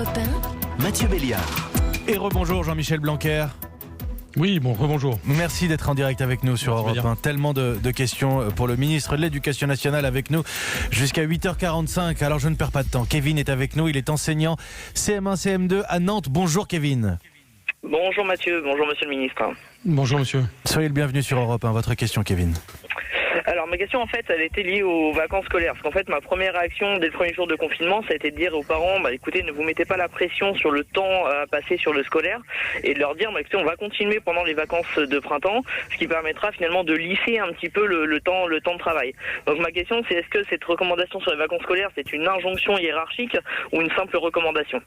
Europe 1, Mathieu Béliard. Et rebonjour Jean-Michel Blanquer. Oui, bon, rebonjour. Merci d'être en direct avec nous sur Europe 1. Tellement de questions pour le ministre de l'Éducation nationale avec nous jusqu'à 8h45. Alors je ne perds pas de temps. Kevin est avec nous, il est enseignant CM1, CM2 à Nantes. Bonjour Kevin. Bonjour Mathieu, bonjour Monsieur le Ministre. Bonjour monsieur. Soyez le bienvenu sur Europe 1. Votre question Kevin. Alors ma question en fait elle était liée aux vacances scolaires parce qu'en fait ma première réaction dès le premier jour de confinement ça a été de dire aux parents écoutez ne vous mettez pas la pression sur le temps à passer sur le scolaire et de leur dire écoutez on va continuer pendant les vacances de printemps ce qui permettra finalement de lisser un petit peu le temps de travail. Donc ma question c'est est-ce que cette recommandation sur les vacances scolaires c'est une injonction hiérarchique ou une simple recommandation?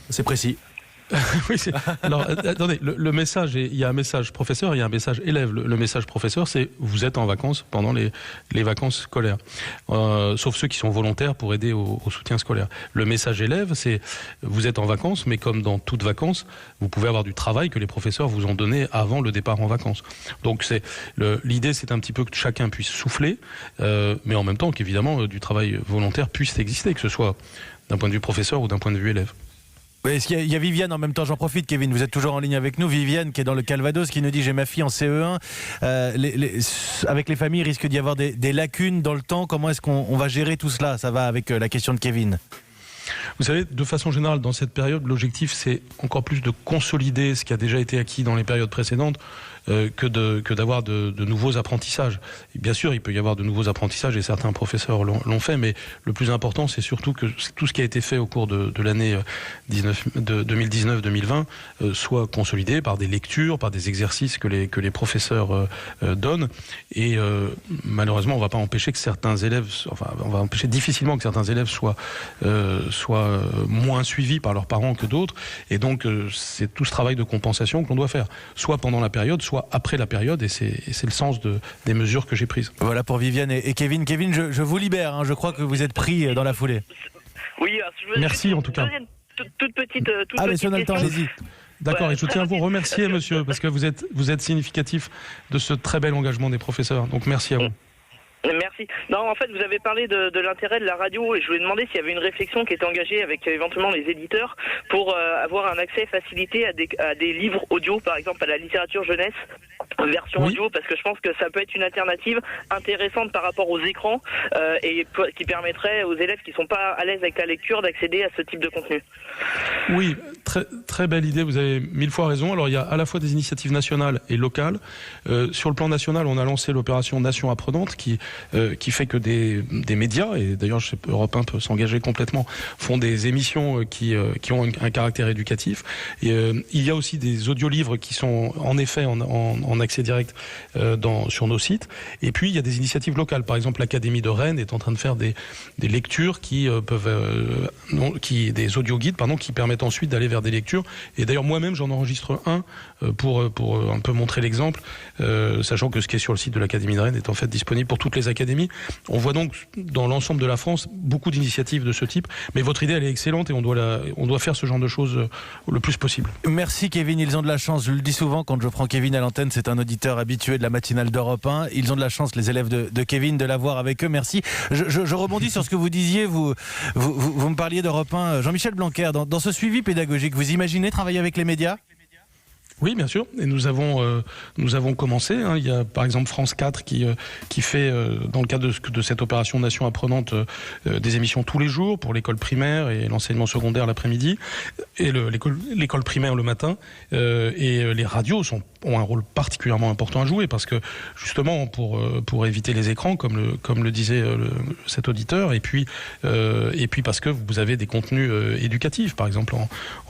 C'est précis. Oui, alors, attendez, le message, il y a un message professeur, il y a un message élève. Le message professeur, c'est vous êtes en vacances pendant les vacances scolaires. Sauf ceux qui sont volontaires pour aider au soutien scolaire. Le message élève, c'est vous êtes en vacances, mais comme dans toutes vacances, vous pouvez avoir du travail que les professeurs vous ont donné avant le départ en vacances. Donc l'idée, c'est un petit peu que chacun puisse souffler, mais en même temps qu'évidemment du travail volontaire puisse exister, que ce soit d'un point de vue professeur ou d'un point de vue élève. Oui, il y a Viviane en même temps, j'en profite Kevin, vous êtes toujours en ligne avec nous. Viviane qui est dans le Calvados qui nous dit j'ai ma fille en CE1, avec les familles il risque d'y avoir des lacunes dans le temps, comment est-ce qu'on va gérer tout cela? Ça va avec la question de Kevin. Vous savez, de façon générale, dans cette période, l'objectif, c'est encore plus de consolider ce qui a déjà été acquis dans les périodes précédentes que d'avoir de nouveaux apprentissages. Et bien sûr, il peut y avoir de nouveaux apprentissages et certains professeurs l'ont fait, mais le plus important, c'est surtout que tout ce qui a été fait au cours de l'année 2019-2020 soit consolidé par des lectures, par des exercices que les professeurs donnent. Et malheureusement, on va pas empêcher que certains élèves, on va empêcher difficilement que certains élèves soient moins suivis par leurs parents que d'autres. Et donc, c'est tout ce travail de compensation qu'on doit faire, soit pendant la période, soit après la période, et c'est le sens des mesures que j'ai prises. Voilà pour Viviane et Kevin. Kevin, je vous libère, hein, je crois que vous êtes pris dans la foulée. Oui, merci en tout cas. Toute petite si on a le temps, allez-y. D'accord, et je tiens à vous remercier, monsieur, parce que vous êtes significatif de ce très bel engagement des professeurs. Donc merci à vous. Merci. Non, en fait, vous avez parlé de l'intérêt de la radio et je voulais demander s'il y avait une réflexion qui était engagée avec éventuellement les éditeurs pour avoir un accès facilité à des livres audio, par exemple à la littérature jeunesse, version audio, parce que je pense que ça peut être une alternative intéressante par rapport aux écrans et qui permettrait aux élèves qui ne sont pas à l'aise avec la lecture d'accéder à ce type de contenu. Oui, très, très belle idée, vous avez 1000 fois raison. Alors il y a à la fois des initiatives nationales et locales. Sur le plan national, on a lancé l'opération Nation Apprenante qui fait que des médias, et d'ailleurs Europe 1 peut s'engager complètement, font des émissions qui ont un caractère éducatif. Et, il y a aussi des audiolivres qui sont en effet en accès direct sur nos sites. Et puis il y a des initiatives locales. Par exemple, l'Académie de Rennes est en train de faire des lectures des audioguides qui permettent ensuite d'aller vers des lectures. Et d'ailleurs moi-même j'en enregistre un pour un peu montrer l'exemple, sachant que ce qui est sur le site de l'Académie de Rennes est en fait disponible pour toutes les académies. On voit donc dans l'ensemble de la France beaucoup d'initiatives de ce type, mais votre idée elle est excellente et on doit faire ce genre de choses le plus possible. Merci Kevin, ils ont de la chance, je le dis souvent quand je prends Kevin à l'antenne, c'est un auditeur habitué de la matinale d'Europe 1, ils ont de la chance les élèves de Kevin de l'avoir avec eux, merci. Je rebondis sur ce que vous disiez, vous me parliez d'Europe 1, Jean-Michel Blanquer, dans ce suivi pédagogique, vous imaginez travailler avec les médias ? Oui, bien sûr. Et nous avons commencé. Il y a par exemple France 4 qui fait, dans le cadre de cette opération Nation Apprenante, des émissions tous les jours pour l'école primaire et l'enseignement secondaire l'après-midi, et l'école primaire le matin. Et les radios ont un rôle particulièrement important à jouer parce que justement pour éviter les écrans, comme le disait cet auditeur, et puis parce que vous avez des contenus éducatifs, par exemple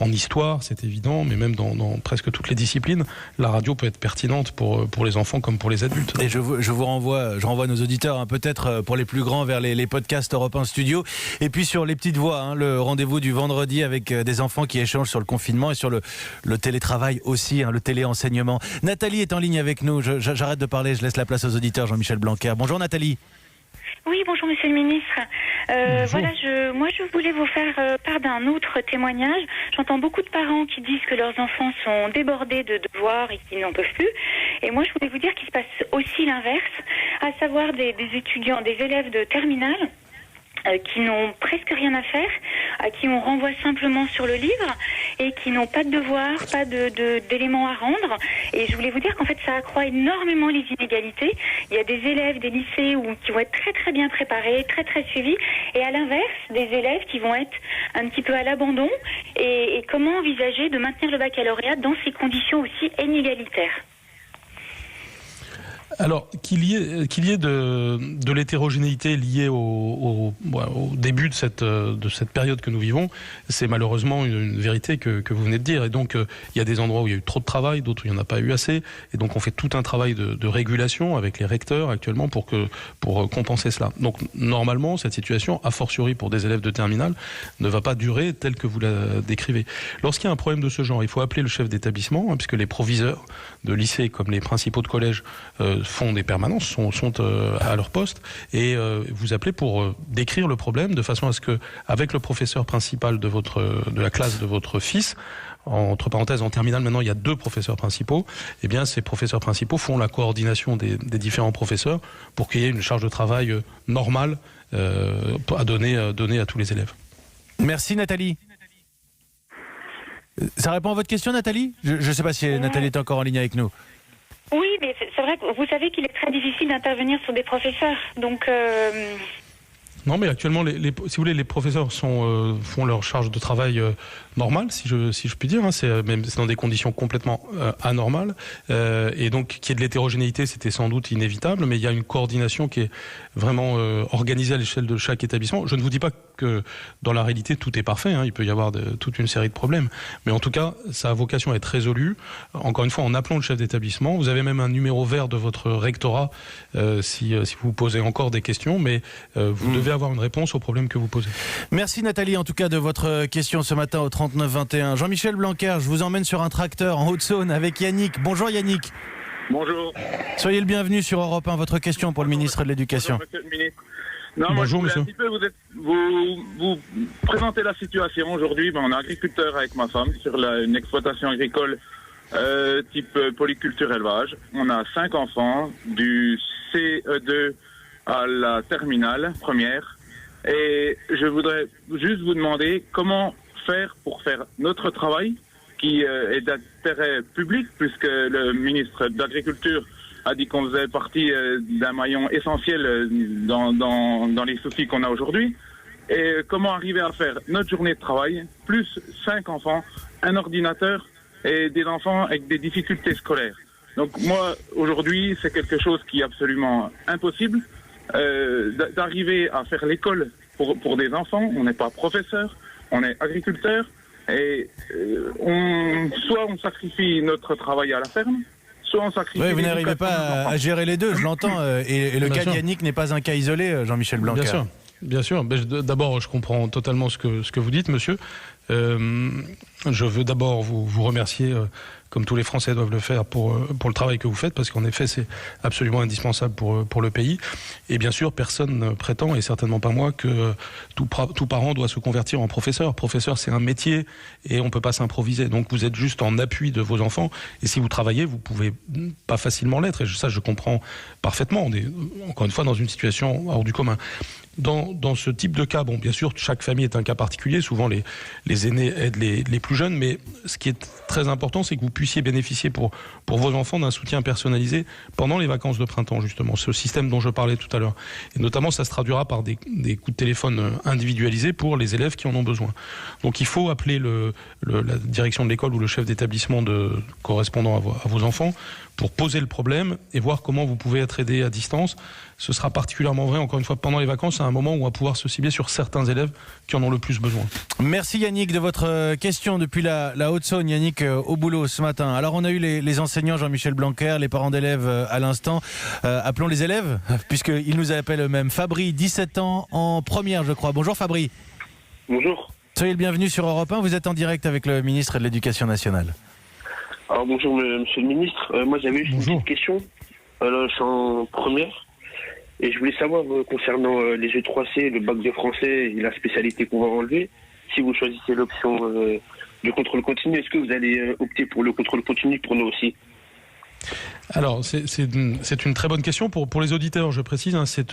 en histoire, c'est évident, mais même dans presque toutes les disciplines, la radio peut être pertinente pour les enfants comme pour les adultes. Et je renvoie nos auditeurs peut-être pour les plus grands vers les podcasts Europe 1 Studio, et puis sur les petites voix, le rendez-vous du vendredi avec des enfants qui échangent sur le confinement et sur le télétravail aussi, le téléenseignement. Nathalie est en ligne avec nous, j'arrête de parler, je laisse la place aux auditeurs. Jean-Michel Blanquer. Bonjour Nathalie. Oui, bonjour Monsieur le Ministre. Voilà, je voulais vous faire part d'un autre témoignage. J'entends beaucoup de parents qui disent que leurs enfants sont débordés de devoirs et qu'ils n'en peuvent plus. Et moi, je voulais vous dire qu'il se passe aussi l'inverse, à savoir des étudiants, des élèves de terminale qui n'ont presque rien à faire. à qui on renvoie simplement sur le livre et qui n'ont pas de devoirs, pas d'éléments à rendre. Et je voulais vous dire qu'en fait, ça accroît énormément les inégalités. Il y a des élèves des lycées qui vont être très très bien préparés, très très suivis, et à l'inverse, des élèves qui vont être un petit peu à l'abandon. Et comment envisager de maintenir le baccalauréat dans ces conditions aussi inégalitaires ? Alors, qu'il y ait de l'hétérogénéité liée au début de cette période que nous vivons, c'est malheureusement une vérité que vous venez de dire. Et donc, il y a des endroits où il y a eu trop de travail, d'autres où il n'y en a pas eu assez. Et donc, on fait tout un travail de régulation avec les recteurs actuellement pour compenser cela. Donc, normalement, cette situation, a fortiori pour des élèves de terminale, ne va pas durer telle que vous la décrivez. Lorsqu'il y a un problème de ce genre, il faut appeler le chef d'établissement, puisque les proviseurs de lycée comme les principaux de collège font des permanences, sont à leur poste, et vous appelez pour décrire le problème de façon à ce que, avec le professeur principal de la classe de votre fils, entre parenthèses en terminale maintenant il y a 2 professeurs principaux, et bien ces professeurs principaux font la coordination des différents professeurs pour qu'il y ait une charge de travail normale à donner à tous les élèves. Merci Nathalie. Ça répond à votre question Nathalie ? Je ne sais pas si Nathalie est encore en ligne avec nous. Oui, mais c'est vrai que vous savez qu'il est très difficile d'intervenir sur des professeurs. Donc, Non, mais actuellement, si vous voulez, les professeurs font leur charge de travail normale, si je puis dire. C'est dans des conditions complètement anormales. Et donc, qu'il y ait de l'hétérogénéité, c'était sans doute inévitable, mais il y a une coordination qui est vraiment organisée à l'échelle de chaque établissement. Je ne vous dis pas que dans la réalité, tout est parfait. Il peut y avoir toute une série de problèmes. Mais en tout cas, ça a vocation à être résolu. Encore une fois, en appelant le chef d'établissement. Vous avez même un numéro vert de votre rectorat si vous posez encore des questions, mais vous devez avoir une réponse aux problèmes que vous posez. Merci Nathalie, en tout cas, de votre question ce matin au 39-21. Jean-Michel Blanquer, je vous emmène sur un tracteur en Haute-Saône avec Yannick. Bonjour Yannick. Bonjour. Soyez le bienvenu sur Europe 1. Votre question pour le ministre de l'Éducation. Bonjour, monsieur le ministre. Non, bonjour moi, monsieur. Un petit peu, vous présentez la situation aujourd'hui. On est agriculteur avec ma femme sur une exploitation agricole type polyculture élevage. On a 5 enfants du CE2 à la terminale première. Et je voudrais juste vous demander comment faire pour faire notre travail qui est d'intérêt public, puisque le ministre de l'Agriculture a dit qu'on faisait partie d'un maillon essentiel dans les soucis qu'on a aujourd'hui. Et comment arriver à faire notre journée de travail, plus 5 enfants, un ordinateur et des enfants avec des difficultés scolaires. Donc moi, aujourd'hui, c'est quelque chose qui est absolument impossible. D'arriver à faire l'école pour des enfants. On n'est pas professeur, on est agriculteur, et soit on sacrifie notre travail à la ferme, soit on sacrifie... Oui, vous n'arrivez pas à gérer les deux, je l'entends, et le cas de Yannick n'est pas un cas isolé, Jean-Michel Blanquer. Bien sûr. D'abord, je comprends totalement ce que vous dites, monsieur. Je veux d'abord vous remercier, comme tous les Français doivent le faire, pour le travail que vous faites, parce qu'en effet, c'est absolument indispensable pour le pays. Et bien sûr, personne ne prétend, et certainement pas moi, que tout parent doit se convertir en professeur. Professeur, c'est un métier, et on ne peut pas s'improviser. Donc vous êtes juste en appui de vos enfants, et si vous travaillez, vous ne pouvez pas facilement l'être. Et ça, je comprends parfaitement. On est, encore une fois, dans une situation hors du commun. Dans ce type de cas, bon, bien sûr, chaque famille est un cas particulier. Souvent, les aînés aident les plus jeunes. Mais ce qui est très important, c'est que vous puissiez bénéficier pour vos enfants d'un soutien personnalisé pendant les vacances de printemps, justement. Ce système dont je parlais tout à l'heure. Et notamment, ça se traduira par des coups de téléphone individualisés pour les élèves qui en ont besoin. Donc, il faut appeler la direction de l'école ou le chef d'établissement correspondant à vos enfants pour poser le problème et voir comment vous pouvez être aidé à distance. Ce sera particulièrement vrai, encore une fois, pendant les vacances, à un moment où on va pouvoir se cibler sur certains élèves qui en ont le plus besoin. Merci Yannick de votre question depuis la Haute-Saône. Yannick au boulot ce matin. Alors on a eu les enseignants, Jean-Michel Blanquer, les parents d'élèves à l'instant. Appelons les élèves, puisqu'ils nous appellent eux-mêmes. Fabri, 17 ans, en première je crois. Bonjour Fabri. Bonjour. Soyez le bienvenu sur Europe 1. Vous êtes en direct avec le ministre de l'Éducation nationale. Alors bonjour monsieur le ministre, moi j'avais juste une petite question, je suis en première et je voulais savoir concernant les E3C, le bac de français et la spécialité qu'on va enlever, si vous choisissez l'option du contrôle continu, est-ce que vous allez opter pour le contrôle continu pour nous aussi ? Alors, c'est une très bonne question pour les auditeurs, je précise. C'est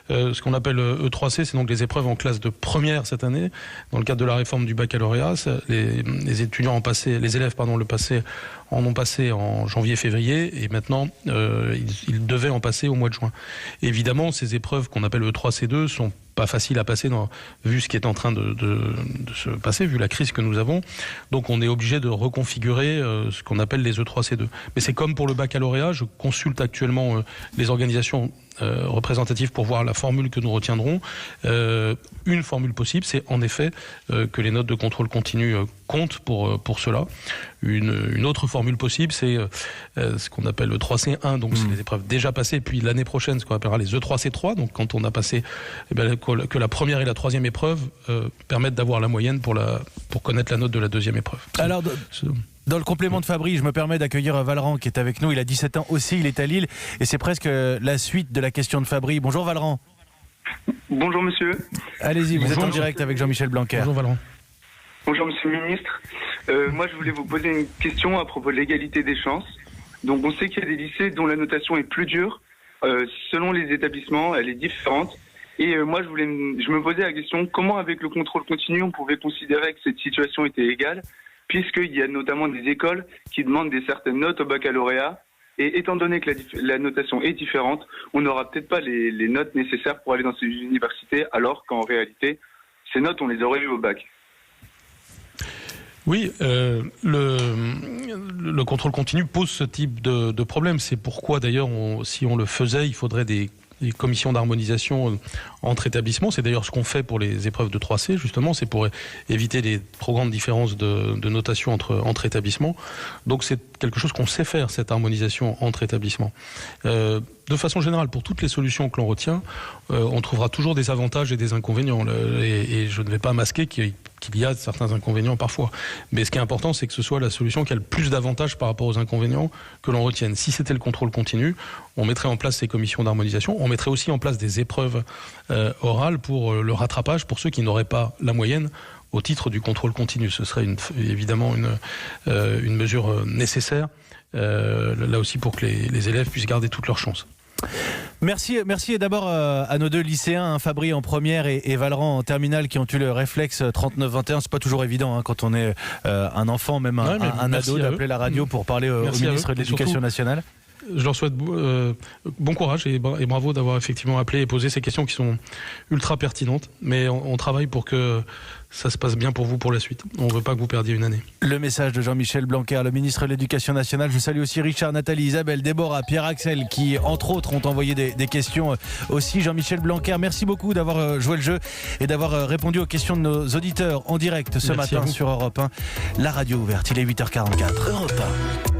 ce qu'on appelle E3C, c'est donc les épreuves en classe de première cette année. Dans le cadre de la réforme du baccalauréat, les étudiants les élèves en ont passé en janvier-février, et maintenant ils devaient en passer au mois de juin. Et évidemment, ces épreuves qu'on appelle E3C2 sont pas faciles à passer vu ce qui est en train de se passer, vu la crise que nous avons. Donc on est obligé de reconfigurer ce qu'on appelle les E3C2. Mais c'est comme pour le baccalauréat, je consulte actuellement les organisations représentatives pour voir la formule que nous retiendrons. Une formule possible, c'est en effet que les notes de contrôle continu comptent pour cela. Une autre formule possible, c'est ce qu'on appelle le 3C1, donc c'est les épreuves déjà passées, puis l'année prochaine, ce qu'on appellera les E3C3, donc quand on a passé que la première et la troisième épreuve permettent d'avoir la moyenne pour connaître la note de la deuxième épreuve. Alors, dans le complément de Fabri, je me permets d'accueillir Valran qui est avec nous. Il a 17 ans aussi, il est à Lille. Et c'est presque la suite de la question de Fabri. Bonjour Valran. Bonjour monsieur. Allez-y, vous êtes en direct avec Jean-Michel Blanquer. Bonjour Valran. Bonjour monsieur le ministre. Moi je voulais vous poser une question à propos de l'égalité des chances. Donc on sait qu'il y a des lycées dont la notation est plus dure. Selon les établissements, elle est différente. Et moi je me posais la question, comment avec le contrôle continu on pouvait considérer que cette situation était égale, puisqu'il y a notamment des écoles qui demandent des certaines notes au baccalauréat. Et étant donné que la notation est différente, on n'aura peut-être pas les notes nécessaires pour aller dans ces universités, alors qu'en réalité, ces notes, on les aurait eues au bac. Oui, le contrôle continu pose ce type de problème. C'est pourquoi d'ailleurs, si on le faisait, il faudrait des commissions d'harmonisation entre établissements. C'est d'ailleurs ce qu'on fait pour les épreuves de 3C, justement, c'est pour éviter les trop grandes différences de notation entre établissements. Donc c'est quelque chose qu'on sait faire, cette harmonisation entre établissements. De façon générale, pour toutes les solutions que l'on retient, on trouvera toujours des avantages et des inconvénients. Et je ne vais pas masquer qu'il y a certains inconvénients parfois. Mais ce qui est important, c'est que ce soit la solution qui a le plus d'avantages par rapport aux inconvénients que l'on retienne. Si c'était le contrôle continu, on mettrait en place ces commissions d'harmonisation. On mettrait aussi en place des épreuves orales pour le rattrapage, pour ceux qui n'auraient pas la moyenne au titre du contrôle continu. Ce serait évidemment une mesure nécessaire, là aussi pour que les élèves puissent garder toutes leurs chances. Merci d'abord à nos deux lycéens, Fabri en première et Valran en terminale, qui ont eu le réflexe 39-21. C'est pas toujours évident quand on est un enfant, même un ado, d'appeler la radio pour parler au ministre de l'Éducation nationale. Je leur souhaite bon courage et bravo d'avoir effectivement appelé et posé ces questions qui sont ultra pertinentes. Mais on travaille pour que ça se passe bien pour vous pour la suite. On ne veut pas que vous perdiez une année. Le message de Jean-Michel Blanquer, le ministre de l'Éducation nationale. Je salue aussi Richard, Nathalie, Isabelle, Déborah, Pierre-Axel, qui entre autres ont envoyé des questions aussi. Jean-Michel Blanquer, merci beaucoup d'avoir joué le jeu et d'avoir répondu aux questions de nos auditeurs en direct ce matin sur Europe 1. La radio ouverte, il est 8h44. Europe 1.